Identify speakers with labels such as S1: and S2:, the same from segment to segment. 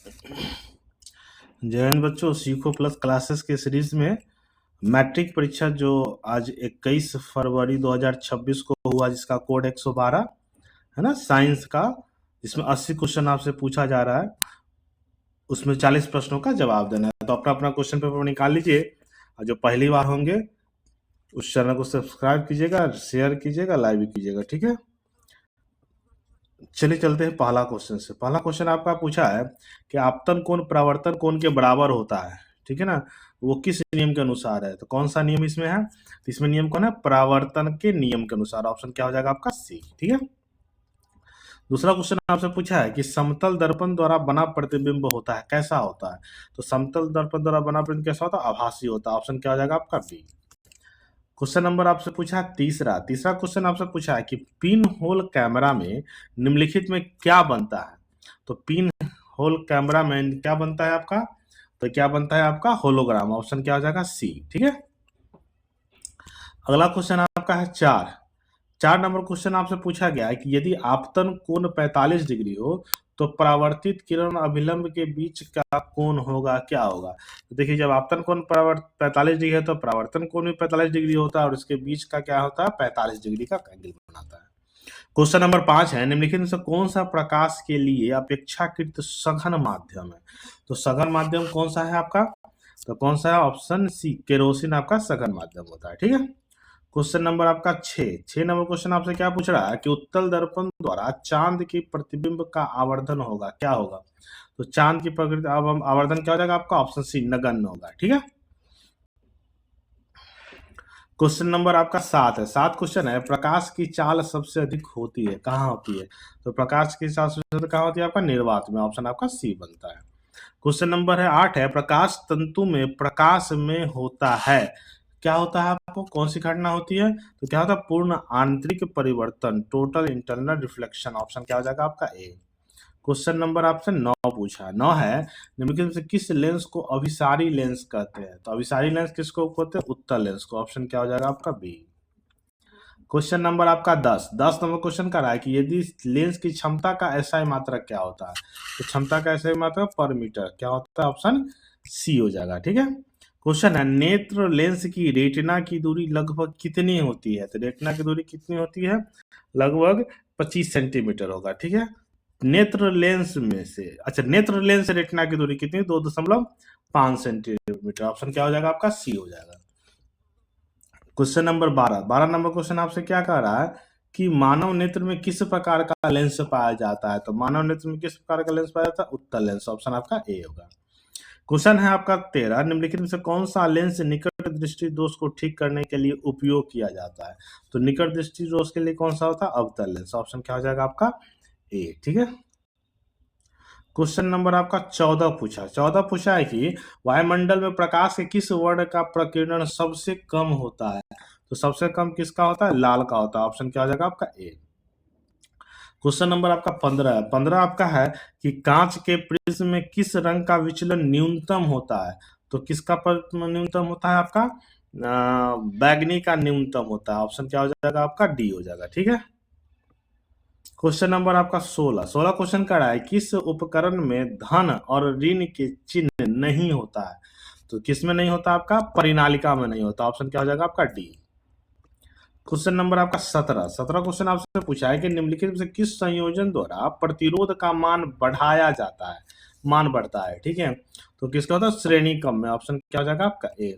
S1: जय हिंद बच्चों, सीखो प्लस क्लासेस के सीरीज में मैट्रिक परीक्षा जो आज 21 फरवरी 2026 को हुआ, जिसका कोड 112 है ना, साइंस का, इसमें 80 क्वेश्चन आपसे पूछा जा रहा है, उसमें 40 प्रश्नों का जवाब देना है। तो अपना अपना क्वेश्चन पेपर निकाल लीजिए, और जो पहली बार होंगे उस चैनल को सब्सक्राइब कीजिएगा, शेयर कीजिएगा, लाइक भी कीजिएगा, ठीक है। चलिए चलते हैं पहला क्वेश्चन से। पहला क्वेश्चन आपका पूछा है कि आपतन कोण परावर्तन कोण के बराबर होता है, ठीक है ना, वो किस नियम के अनुसार है। तो कौन सा नियम इसमें है, तो इसमें नियम कौन है, परावर्तन के नियम के अनुसार। ऑप्शन क्या हो जाएगा आपका, सी, ठीक है। दूसरा क्वेश्चन आपसे पूछा है कि समतल दर्पण द्वारा बना प्रतिबिंब होता है, कैसा होता है। तो समतल दर्पण द्वारा बना प्रतिबिंब कैसा होता है, आभासी होता है। ऑप्शन क्या हो जाएगा आपका, बी। क्वेश्चन नंबर आपसे पूछा है तीसरा क्वेश्चन आपसे पूछा है कि पिन होल कैमरा में निम्नलिखित में क्या बनता है। तो पिन होल कैमरा में क्या बनता है आपका, तो क्या बनता है आपका, होलोग्राम। ऑप्शन क्या हो जाएगा, सी, ठीक है। अगला क्वेश्चन आपका है 4 नंबर क्वेश्चन आपसे पूछा गया है कि यदि आपतन कोण 45 डिग्री हो तो परावर्तित किरण अभिलंब के बीच का कोण होगा, क्या होगा। तो देखिए, जब आपतन कोण 45 डिग्री है तो परावर्तन कोण भी 45 डिग्री होता है, और इसके बीच का क्या होता है, 45 डिग्री का एंगल बनाता है। क्वेश्चन नंबर 5 है, निम्नलिखित में से कौन सा प्रकाश के लिए अपेक्षाकृत सघन माध्यम है। तो सघन माध्यम कौन सा है आपका, तो कौन सा है, ऑप्शन सी, केरोसिन आपका सघन माध्यम होता है, ठीक है। क्वेश्चन नंबर आपका 6 नंबर क्वेश्चन आपसे क्या पूछ रहा है कि उत्तल दर्पण द्वारा चांद की प्रतिबिंब का आवर्धन होगा, क्या होगा। तो चांद की प्रकृति आवर्धन क्या हो जाएगा आपका, ऑप्शन सी, नगण्य होगा, ठीक है। क्वेश्चन नंबर आपका 7 क्वेश्चन है, प्रकाश की चाल सबसे अधिक होती है, कहाँ होती है। तो प्रकाश की चाल सबसे अधिक कहाँ होती है आपका, निर्वात में। ऑप्शन आपका सी बनता है। क्वेश्चन नंबर है 8 है, प्रकाश तंतु में प्रकाश में होता है, क्या होता है आपको, कौन सी घटना होती है। तो क्या होता है, पूर्ण आंतरिक परिवर्तन, टोटल इंटरनल रिफ्लेक्शन। ऑप्शन क्या हो जाएगा आपका, ए। क्वेश्चन नंबर आपसे 9 पूछा है। 9 है, निम्नलिखित में से किस लेंस को अभिसारी लेंस कहते हैं। तो अभिसारी लेंस किसको कहते हैं, उत्तल लेंस को। ऑप्शन क्या हो जाएगा आपका, बी। क्वेश्चन नंबर आपका 10 नंबर क्वेश्चन का रहा है कि यदि लेंस की क्षमता का एसआई मात्रक क्या होता है। तो क्षमता का एसआई मात्रक पर मीटर क्या होता है, ऑप्शन सी हो जाएगा, ठीक है। क्वेश्चन है, नेत्र लेंस की रेटिना की दूरी लगभग कितनी होती है। तो रेटिना की दूरी कितनी होती है, लगभग 25 सेंटीमीटर होगा, ठीक है। नेत्र लेंस में से, अच्छा, नेत्र लेंस से रेटिना की दूरी कितनी, 2.5 सेंटीमीटर। ऑप्शन क्या हो जाएगा आपका, सी हो जाएगा। क्वेश्चन नंबर 12 नंबर क्वेश्चन आपसे क्या कह रहा है कि मानव नेत्र में किस प्रकार का लेंस पाया जाता है। तो मानव नेत्र में किस प्रकार का लेंस पाया जाता है, उत्तल लेंस। ऑप्शन आपका ए होगा। क्वेश्चन है आपका 13, निम्नलिखित में से कौन सा लेंस निकट दृष्टि दोष को ठीक करने के लिए उपयोग किया जाता है। तो निकट दृष्टि दोष के लिए कौन सा होता है, अवतल लेंस। ऑप्शन क्या हो जाएगा आपका, ए, ठीक है। क्वेश्चन नंबर आपका 14 पूछा है कि वायुमंडल में प्रकाश के किस वर्ण का प्रकीर्णन सबसे कम होता है। तो सबसे कम किसका होता है, लाल का होता है। ऑप्शन क्या हो जाएगा आपका, ए। क्वेश्चन नंबर आपका 15 है। 15 आपका है कि कांच के प्रिज्म में किस रंग का विचलन न्यूनतम होता है। तो किसका न्यूनतम होता है आपका, बैगनी का न्यूनतम होता है। ऑप्शन क्या हो जाएगा आपका, डी हो जाएगा, ठीक है। क्वेश्चन नंबर आपका 16 क्वेश्चन का रहा है किस उपकरण में धन और ऋण के चिन्ह नहीं होता है। तो किस में नहीं होता आपका, परिनालिका में नहीं होता। ऑप्शन क्या हो जाएगा आपका, डी। क्वेश्चन नंबर आपका 17 क्वेश्चन आपसे पूछा है कि निम्नलिखित में से किस संयोजन द्वारा प्रतिरोध का मान बढ़ाया जाता है, मान बढ़ता है, ठीक है। तो किसका होता है, श्रेणी क्रम में। ऑप्शन क्या हो जाएगा आपका, ए।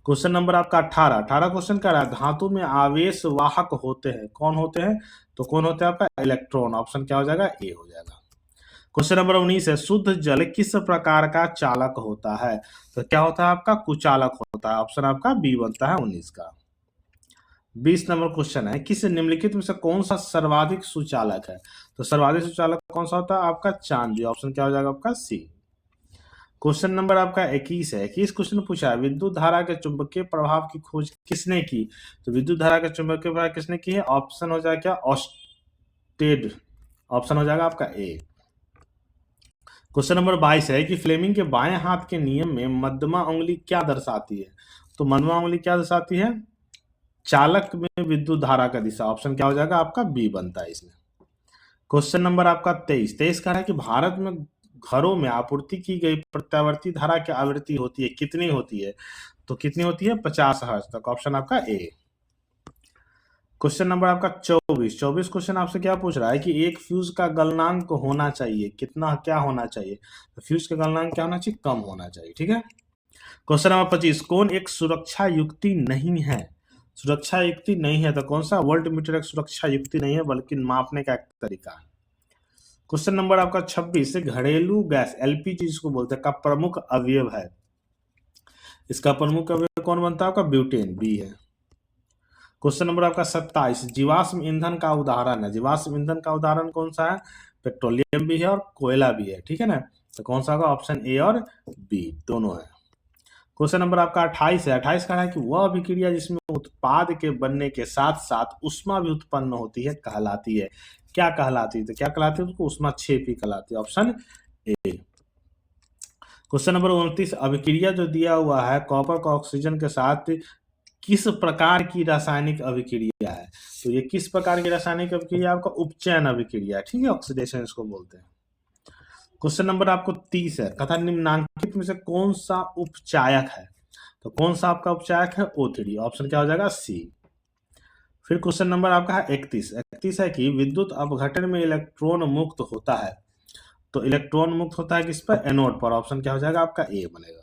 S1: क्वेश्चन नंबर आपका 18 क्वेश्चन का रहा है धातु में आवेश वाहक होते हैं, कौन होते हैं। तो कौन होते हैं आपका, इलेक्ट्रॉन। ऑप्शन क्या हो जाएगा, ए हो जाएगा। क्वेश्चन नंबर 19 है, शुद्ध जल किस प्रकार का चालक होता है। तो क्या होता है आपका, कुचालक होता है। ऑप्शन आपका बी बनता है 19 का। 20 नंबर क्वेश्चन है, किस निम्नलिखित में से कौन सा सर्वाधिक सुचालक है। तो सर्वाधिक सुचालक कौन सा होता है आपका, चांदी। ऑप्शन क्या हो जाएगा आपका, सी। क्वेश्चन नंबर आपका 21 है। 21 क्वेश्चन पूछा है, विद्युत धारा के चुंबकीय प्रभाव की खोज किसने की। तो विद्युत धारा के चुंबकीय प्रभाव किसने की है, ऑप्शन हो जाएगा क्या, ऑस्टेड। ऑप्शन हो जाएगा आपका ए। क्वेश्चन नंबर 22 है कि फ्लेमिंग के बाएं हाथ के नियम में मध्यमा उंगली क्या दर्शाती है। तो मध्यमा उंगली क्या दर्शाती है, चालक में विद्युत धारा का दिशा। ऑप्शन क्या हो जाएगा आपका, बी बनता है इसमें। क्वेश्चन नंबर आपका 23 का है कि भारत में घरों में आपूर्ति की गई प्रत्यावर्ती धारा की आवृत्ति होती है, कितनी होती है? तो कितनी होती है? 50 हर्ट्ज तक। ऑप्शन आपका ए। क्वेश्चन नंबर आपका 24 क्वेश्चन आपसे क्या पूछ रहा है कि एक फ्यूज का गलनांक होना चाहिए कितना, क्या होना चाहिए? तो फ्यूज का गलनांक क्या होना चाहिए? कम होना चाहिए। ठीक है। क्वेश्चन नंबर 25 कौन एक सुरक्षा युक्ति नहीं है? सुरक्षा युक्ति नहीं है तो कौन सा? वोल्ट मीटर एक सुरक्षा युक्ति नहीं है बल्कि मापने का एक तरीका है। क्वेश्चन नंबर आपका 26 घरेलू गैस एलपीजी जिसको बोलते हैं का प्रमुख अवयव है। इसका प्रमुख अवयव कौन बनता है? आपका ब्यूटेन, बी है। क्वेश्चन नंबर आपका 27 जीवाश्म ईंधन का उदाहरण है। जीवाश्म ईंधन का उदाहरण कौन सा है? पेट्रोलियम भी है और कोयला भी है। ठीक है ना। तो कौन सा होगा? ऑप्शन ए और बी दोनों है। क्वेश्चन नंबर आपका 28 है। 28 का है कि वह अभिक्रिया जिसमें उत्पाद के बनने के साथ साथ उष्मा भी उत्पन्न होती है कहलाती है। क्या कहलाती है? तो क्या कहलाती है? उसको उष्मा क्षेपी कहलाती है। Option A. क्वेश्चन नंबर 29 अभिक्रिया जो दिया हुआ है कॉपर का ऑक्सीजन के साथ किस प्रकार की रासायनिक अभिक्रिया है? तो ये किस प्रकार की रासायनिक अभिक्रिया? आपका उपचयन अभिक्रिया है। ठीक है, ऑक्सीडेशन इसको बोलते हैं। क्वेश्चन नंबर आपको 30 है। कथा निम्नांकित में से कौन सा उपचायक है? तो कौन सा आपका उपचायक है? O3। ऑप्शन क्या हो जाएगा? सी। फिर क्वेश्चन नंबर आपका है 31 है कि विद्युत अपघटन में इलेक्ट्रॉन मुक्त होता है। तो इलेक्ट्रॉन मुक्त होता है किस पर? एनोड पर। ऑप्शन क्या हो जाएगा? आपका ए बनेगा।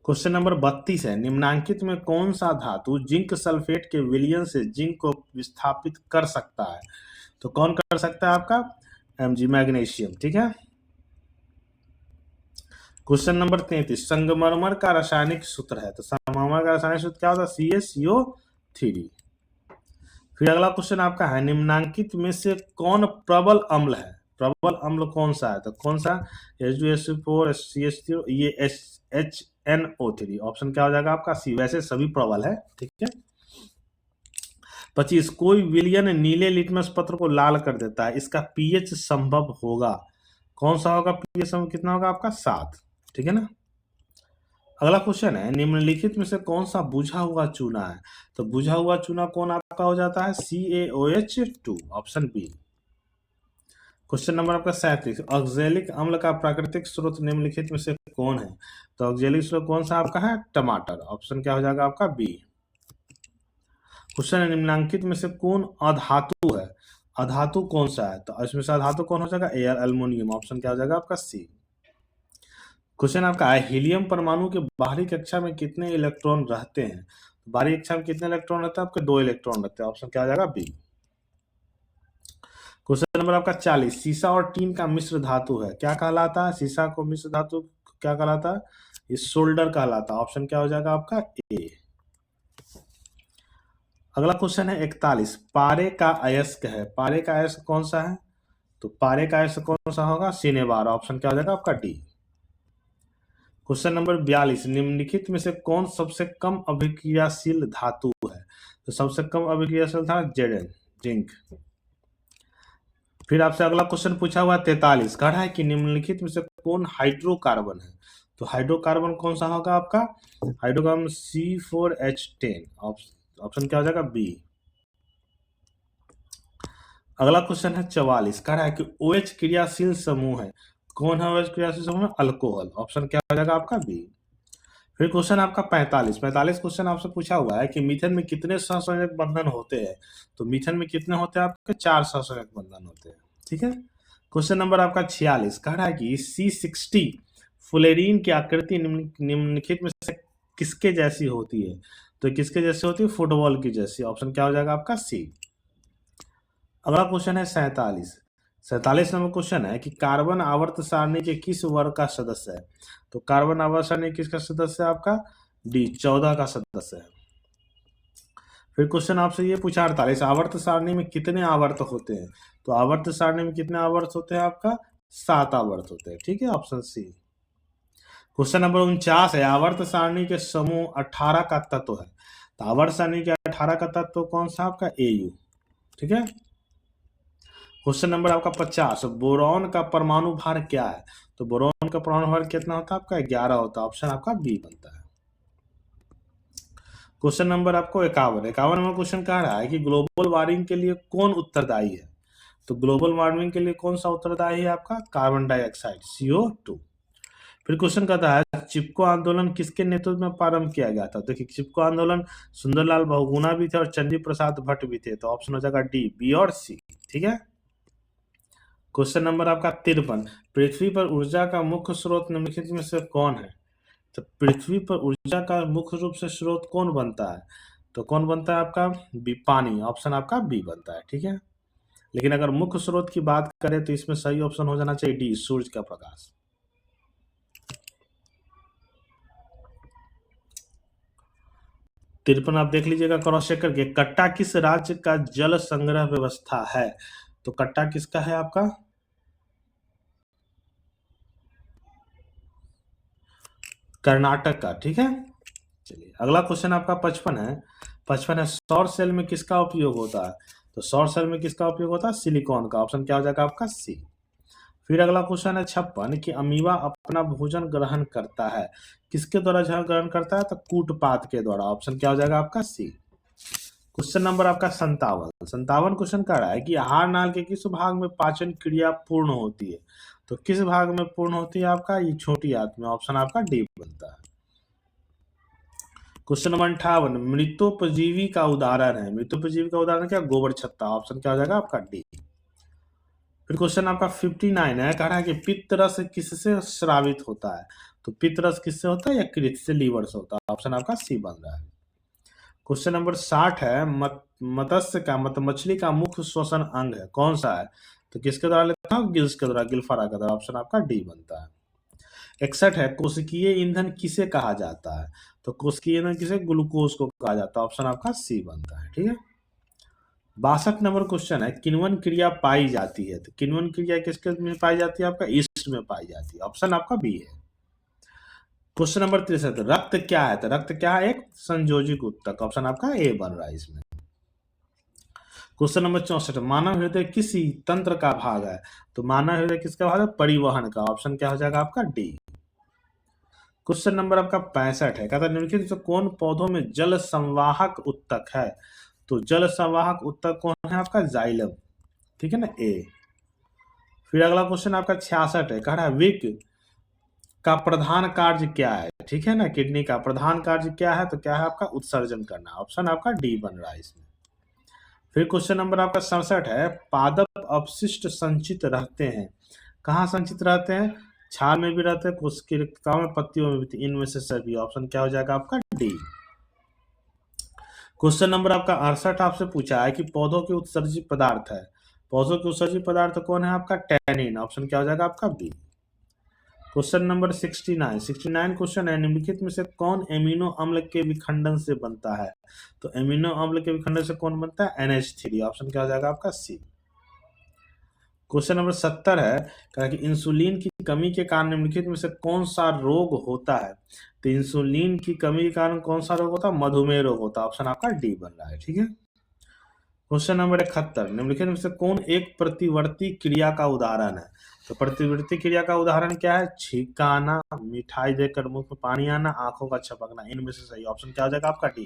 S1: क्वेश्चन नंबर 32 है निम्नांकित में कौन सा धातु जिंक सल्फेट के विलयन से जिंक को विस्थापित कर सकता है? तो कौन कर सकता है? आपका Mg, मैग्नीशियम। ठीक है। क्वेश्चन नंबर 33 संगमरमर का रासायनिक सूत्र है। तो संगमरमर का रासायनिक सूत्र क्या होता है? CaCO3। फिर अगला क्वेश्चन आपका है निम्नांकित में से कौन प्रबल अम्ल है? प्रबल अम्ल कौन सा है? तो कौन सा? H2SO4 CH3 ये HNO3। ऑप्शन क्या हो जाएगा? आपका सी। वैसे सभी प्रबल है। ठीक है। 25 कोई विलयन नीले लिटमस पत्र को लाल कर देता है, इसका पीएच संभव होगा? कौन सा होगा? पीएच संभव कितना होगा? आपका 7। ठीक है ना। अगला क्वेश्चन है निम्नलिखित में से कौन सा बुझा हुआ चूना है? तो बुझा हुआ चूना कौन आपका हो जाता है? CaOH2। Option B. Question number आपका 37 ऑक्जेलिक अम्ल का प्राकृतिक स्रोत निम्नलिखित में से कौन है? तो ऑक्जेलिक स्रोत कौन सा आपका है? टमाटर। ऑप्शन क्या हो जाएगा? आपका बी। क्वेश्चन निम्नांकित में से कौन अधातु है? अधातु कौन सा है? तो इसमें से अधातु कौन हो जाएगा? Air, aluminium. ऑप्शन क्या हो जाएगा? आपका सी। क्वेश्चन आपका है हीलियम परमाणु के बाहरी कक्षा में कितने इलेक्ट्रॉन रहते हैं? बाहरी कक्षा में कितने इलेक्ट्रॉन रहते हैं? आपके 2 इलेक्ट्रॉन रहते हैं। ऑप्शन क्या हो जाएगा? बी। क्वेश्चन नंबर आपका 40 सीसा और टीन का मिश्र धातु है, क्या कहलाता है? सीसा को मिश्र धातु क्या कहलाता है? ये सोल्डर कहलाता है। ऑप्शन क्या हो जाएगा? आपका ए। अगला क्वेश्चन है 41 पारे का अयस्क है। पारे का अयस्क कौन सा है? तो पारे का अयस्क कौन सा होगा? सिनेबार। ऑप्शन क्या हो जाएगा? आपका डी। क्वेश्चन नंबर 42 निम्नलिखित में से कौन सबसे कम अभिक्रियाशील धातु है? तो सबसे कम अभिक्रियाशील था Zn, जिंक। फिर आपसे अगला क्वेश्चन पूछा हुआ 43 कह रहा है कि निम्नलिखित में से कौन हाइड्रोकार्बन है? तो हाइड्रोकार्बन कौन सा होगा? आपका हाइड्रोकार्बन C4H10। ऑप्शन क्या हो जाएगा? बी। अगला क्वेश्चन है 44 कह रहा है कि OH क्रियाशील समूह है, कौन है OH क्रियाशील समूह? अल्कोहल। ऑप्शन क्या हो जाएगा? आपका बी। फिर क्वेश्चन आपका 45 क्वेश्चन आपसे पूछा हुआ है कि मीथेन में कितने सहसंयोजक बंधन होते हैं? तो मीथेन में कितने होते हैं? आपके 4 सहसंयोजक बंधन होते हैं। ठीक है। क्वेश्चन नंबर आपका 46 कह रहा है कि C60 फुलेरीन की आकृति निम्नलिखित में से किसके जैसी होती है? तो किसके जैसी होती है? फुटबॉल की जैसी। ऑप्शन क्या हो जाएगा? आपका सी। अगला क्वेश्चन है 47 नंबर क्वेश्चन है कि कार्बन आवर्त सारणी के किस वर्ग का सदस्य है? तो कार्बन आवर्त सारणी किसका सदस्य है? आपका डी 14 का सदस्य है। फिर क्वेश्चन आपसे ये पूछा 48 आवर्त सारणी में कितने आवर्त होते हैं? तो आवर्त सारणी में कितने आवर्त होते हैं? आपका 7 आवर्त होते हैं। ठीक है, ऑप्शन सी। क्वेश्चन नंबर 49 है आवर्त सारणी के समूह 18 का तत्व है। तो आवर्त सारणी के 18 का तत्व कौन सा? आपका AU। ठीक है। क्वेश्चन नंबर आपका 50 बोरॉन का परमाणु भार क्या है? तो बोरॉन का परमाणु भार कितना होता है? आपका 11 होता है। ऑप्शन आपका बी बनता है। क्वेश्चन नंबर आपको 51 नंबर क्वेश्चन कह रहा है कि ग्लोबल वार्मिंग के लिए कौन उत्तरदायी है? तो ग्लोबल वार्मिंग के लिए कौन सा उत्तरदायी है आपका? Carbon dioxide, CO2। फिर क्वेश्चन कहता है चिपको आंदोलन किसके नेतृत्व में प्रारंभ किया गया था? देखिए चिपको आंदोलन सुंदरलाल बहुगुणा भी थे और चंडी प्रसाद भट्ट भी थे, तो ऑप्शन हो जाएगा डी, बी और सी। ठीक है। क्वेश्चन नंबर आपका 53, पृथ्वी पर ऊर्जा का मुख्य स्रोत निम्नलिखित में से कौन है? तो पृथ्वी पर ऊर्जा का मुख्य रूप से स्रोत कौन बनता है? तो कौन बनता है आपका? पानी, ऑप्शन आपका बी बनता है। ठीक है। लेकिन अगर मुख्य स्रोत की बात करें तो इसमें सही ऑप्शन हो जाना चाहिए डी, सूर्य का प्रकाश। 53 आप देख लीजिएगा क्रॉस चेक करके, कट्टा किस राज्य का जल संग्रह व्यवस्था है? तो कट्टा किसका है आपका? कर्नाटक का। ठीक है। चलिए अगला क्वेश्चन आपका 55 है। 55 है, सौर सेल में किसका उपयोग होता है? तो सौर सेल में किसका उपयोग होता है? सिलिकॉन का। ऑप्शन क्या हो जाएगा आपका? सी। फिर अगला क्वेश्चन है 56 कि अमीबा अपना भोजन ग्रहण करता है, किसके द्वारा ग्रहण करता है? तो कूटपात के द्वारा। ऑप्शन क्या हो जाएगा आपका? सी। क्वेश्चन नंबर आपका 57 क्वेश्चन कह रहा है कि आहार नाल के किस भाग में पाचन क्रिया पूर्ण होती है? तो किस भाग में पूर्ण होती है आपका? ये छोटी आंत में। ऑप्शन आपका डी बनता है। क्वेश्चन नंबर 58, मृतोपजीवी का उदाहरण है। मृतोपजीवी का उदाहरण क्या? गोबर छत्ता। ऑप्शन क्या हो जाएगा आपका? डी। फिर क्वेश्चन आपका 59 है, कह रहा है कि पित्त रस किससे स्रावित होता है? तो पित्त रस किससे होता है? यकृत से, लीवर से होता है। ऑप्शन आपका सी बन रहा है। क्वेश्चन नंबर 60 है, मत्स्य का मतलब मछली का मुख्य श्वसन अंग है, कौन सा है? तो किसके द्वारा लेता है? गिल्स के द्वारा, गिल्फारा के द्वारा। ऑप्शन आपका डी बनता है। 61 है, कोशिकीय ईंधन किसे कहा जाता है? तो कोशिकीय ईंधन किसे? ग्लूकोज को कहा जाता है। ऑप्शन आपका सी बनता है। ठीक है। 62 नंबर क्वेश्चन है, किण्वन क्रिया पाई जाती है? तो किण्वन क्रिया किसके में पाई जाती है? आपका ईस्ट में पाई जाती है। ऑप्शन आपका बी है। क्वेश्चन नंबर 63, रक्त क्या है? तो रक्त क्या है? एक संयोजिक उत्तक। ऑप्शन आपका ए बन रहा है इसमें। क्वेश्चन नंबर 64, मानव हृदय किस तंत्र का भाग है? तो मानव हृदय किसका भाग है? परिवहन का। ऑप्शन क्या हो जाएगा आपका? डी। क्वेश्चन नंबर आपका 65 है, कहता है निम्नलिखित से कौन पौधों में जल संवाहक उत्तक है? तो जल संवाहक उत्तक कौन है आपका? जाइलम। ठीक है ना, ए। फिर अगला क्वेश्चन आपका 66 है, कह रहा है विक का प्रधान कार्य क्या है? ठीक है ना, किडनी का प्रधान कार्य क्या है? तो क्या है आपका? उत्सर्जन करना। ऑप्शन आपका डी बन रहा है इसमें। फिर क्वेश्चन नंबर आपका 67 है, पादप अपशिष्ट संचित रहते हैं, कहाँ संचित रहते हैं? छाल में भी रहते हैं, कोशिकाओं में, पत्तियों में भी। इनमें से सभी। ऑप्शन क्या हो जाएगा आपका? डी। क्वेश्चन नंबर आपका 68 आपसे पूछा है कि पौधों के उत्सर्जित पदार्थ है, पौधों के उत्सर्जित पदार्थ कौन है आपका? टैनिन। ऑप्शन क्या हो जाएगा आपका? बी। क्वेश्चन नंबर 69 क्वेश्चन है, निम्नलिखित में से कौन एमिनो अम्ल के विखंडन से बनता है? तो एमिनो अम्ल के विखंडन से कौन बनता है? NH3। ऑप्शन क्या हो जाएगा आपका? सी। क्वेश्चन नंबर 70 है, कहा कि इंसुलिन की कमी के कारण निम्नलिखित में से कौन सा रोग होता है? तो इंसुलिन की कमी के कारण कौन सा रोग होता है? मधुमेह रोग होता है। ऑप्शन आपका डी बन रहा है। ठीक है। क्वेश्चन नंबर 71, निम्नलिखित में से कौन एक प्रतिवर्ती क्रिया का उदाहरण है? तो प्रतिवर्ती क्रिया का उदाहरण क्या है? छींका आना, मिठाई देकर मुंह में पानी आना, आंखों का छपकना। इनमें से सही ऑप्शन क्या हो जाएगा आपका? डी।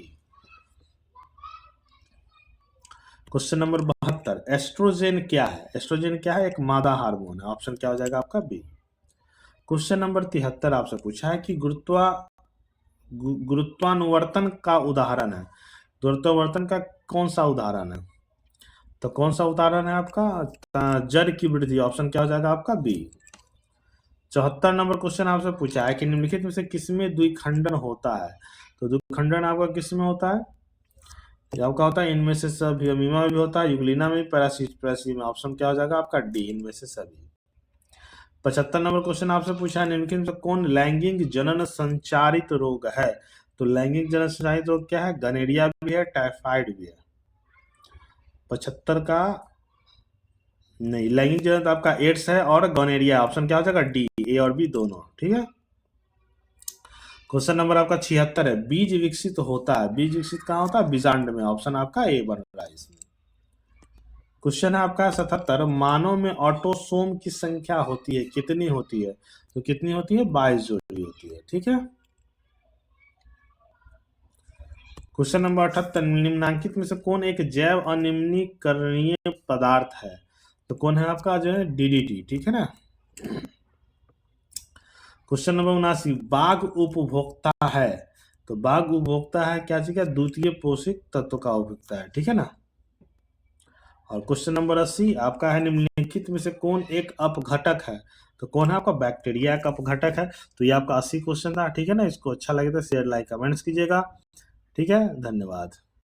S1: क्वेश्चन नंबर 72, एस्ट्रोजेन क्या है? एस्ट्रोजेन क्या है? एक मादा हार्मोन है। ऑप्शन क्या हो जाएगा आपका? बी। क्वेश्चन नंबर 73 आपसे पूछा है कि गुरुत्वानुवर्तन का उदाहरण है, गुरुत्वावर्तन का कौन सा उदाहरण है? तो कौन सा उदाहरण है आपका? जड़ की वृद्धि। ऑप्शन क्या हो जाएगा आपका? बी। 74 नंबर क्वेश्चन आपसे पूछा है कि निम्नलिखित में से किसमें द्विखंडन होता है? तो द्विखंडन आपका किसमें होता है? ये आपका होता है इनमें से सभी। अमीमा में भी होता है, यूग्लिना में, पैरासी में। ऑप्शन क्या हो जाएगा आपका? डी, इनमें से सभी। 75 नंबर क्वेश्चन आपसे पूछा है, निम्नलिखित में से कौन लैंगिक जनन संचारित रोग है? तो लैंगिक जनन संचारित रोग क्या है? गनेरिया भी है, टाइफाइड भी है। 75 का नहीं, लैंगिक जनन तो आपका एड्स है और गोनेरिया। ऑप्शन क्या हो जाएगा? डी, ए और बी दोनों। ठीक है। क्वेश्चन नंबर आपका 76 है, बीज विकसित होता है, बीज विकसित कहाँ होता है? बीजांड में। ऑप्शन आपका ए बन रहा है इसमें। क्वेश्चन है आपका 77, मानव में ऑटोसोम की संख्या होती है, कितनी होती है? तो कितनी होती है? 22 जोड़ी होती है। ठीक है। क्वेश्चन नंबर 78, निम्नांकित में से कौन एक जैव अनिम्नीकरणीय पदार्थ है? तो कौन है आपका जो है डीडीटी, ठीक है ना। क्वेश्चन नंबर 79, बाघ उपभोक्ता है। तो बाघ उपभोक्ता है क्या चीज का, द्वितीय पोषक तत्व का उपभोक्ता है, ठीक है ना। और क्वेश्चन नंबर 80 आपका है, निम्नलिखित में से कौन एक अपघटक है। तो कौन है आपका, बैक्टीरिया एक अपघटक है। तो ये आपका 80 क्वेश्चन था, ठीक है ना। इसको अच्छा लगे तो शेयर लाइक कमेंट्स कीजिएगा, ठीक है। धन्यवाद।